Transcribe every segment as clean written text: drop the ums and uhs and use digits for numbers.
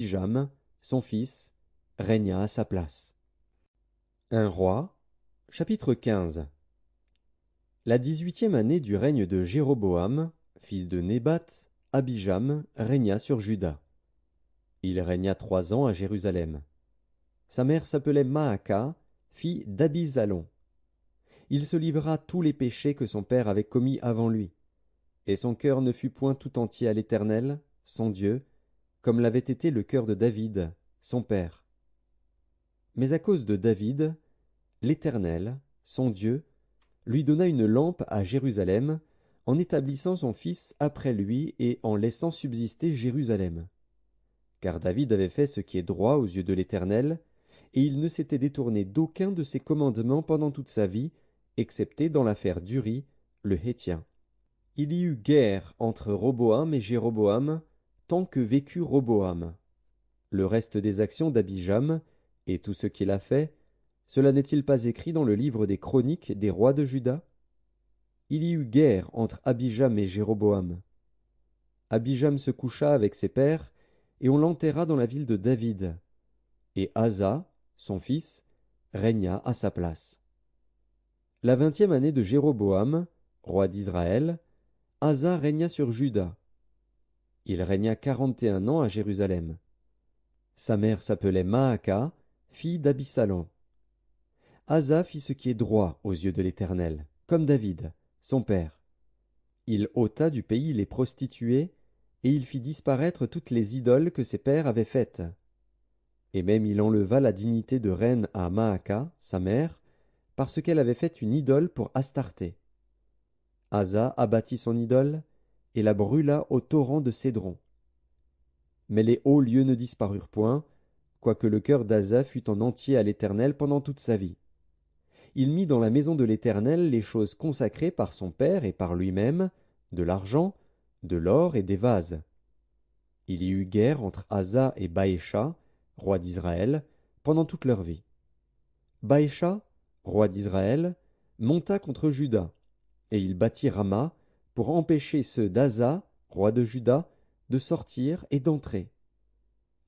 Abijam, son fils, régna à sa place. Un roi, chapitre 15. La 18e année du règne de Jéroboam, fils de Nébat, Abijam régna sur Juda. Il régna 3 ans à Jérusalem. Sa mère s'appelait Maaka, fille d'Abizalon. Il se livra tous les péchés que son père avait commis avant lui. Et son cœur ne fut point tout entier à l'Éternel, son Dieu, comme l'avait été le cœur de David, son père. Mais à cause de David, l'Éternel, son Dieu, lui donna une lampe à Jérusalem, en établissant son fils après lui et en laissant subsister Jérusalem. Car David avait fait ce qui est droit aux yeux de l'Éternel, et il ne s'était détourné d'aucun de ses commandements pendant toute sa vie, excepté dans l'affaire d'Uri, le Héthien. Il y eut guerre entre Roboam et Jéroboam, tant que vécut Roboam. Le reste des actions d'Abijam, et tout ce qu'il a fait, cela n'est-il pas écrit dans le livre des chroniques des rois de Juda? Il y eut guerre entre Abijam et Jéroboam. Abijam se coucha avec ses pères, et on l'enterra dans la ville de David. Et Asa, son fils, régna à sa place. La 20e année de Jéroboam, roi d'Israël, Asa régna sur Juda. Il régna 41 ans à Jérusalem. Sa mère s'appelait Maaka, fille d'Abisalom. Asa fit ce qui est droit aux yeux de l'Éternel, comme David, son père. Il ôta du pays les prostituées, et il fit disparaître toutes les idoles que ses pères avaient faites. Et même il enleva la dignité de reine à Maaka, sa mère, parce qu'elle avait fait une idole pour Astarté. Asa abattit son idole, et la brûla au torrent de Cédron. Mais les hauts lieux ne disparurent point, quoique le cœur d'Asa fût en entier à l'Éternel pendant toute sa vie. Il mit dans la maison de l'Éternel les choses consacrées par son père et par lui-même, de l'argent, de l'or et des vases. Il y eut guerre entre Asa et Baécha, roi d'Israël, pendant toute leur vie. Baécha, roi d'Israël, monta contre Juda, et il bâtit Rama pour empêcher ceux d'Asa, roi de Juda, de sortir et d'entrer.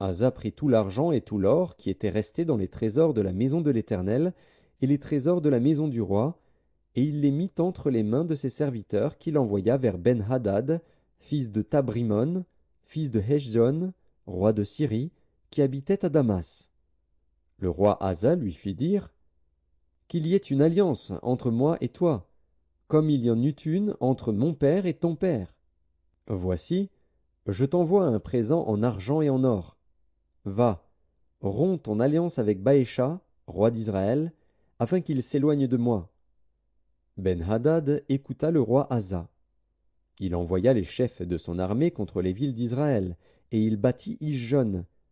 Asa prit tout l'argent et tout l'or qui étaient restés dans les trésors de la maison de l'Éternel et les trésors de la maison du roi, et il les mit entre les mains de ses serviteurs qu'il envoya vers Ben-Hadad, fils de Tabrimon, fils de Heshjon, roi de Syrie, qui habitait à Damas. Le roi Asa lui fit dire qu'il y ait une alliance entre moi et toi, comme il y en eut une entre mon père et ton père. Voici, je t'envoie un présent en argent et en or. Va, romps ton alliance avec Baécha, roi d'Israël, afin qu'il s'éloigne de moi. Ben-Hadad écouta le roi Asa. Il envoya les chefs de son armée contre les villes d'Israël, et il battit Isjon,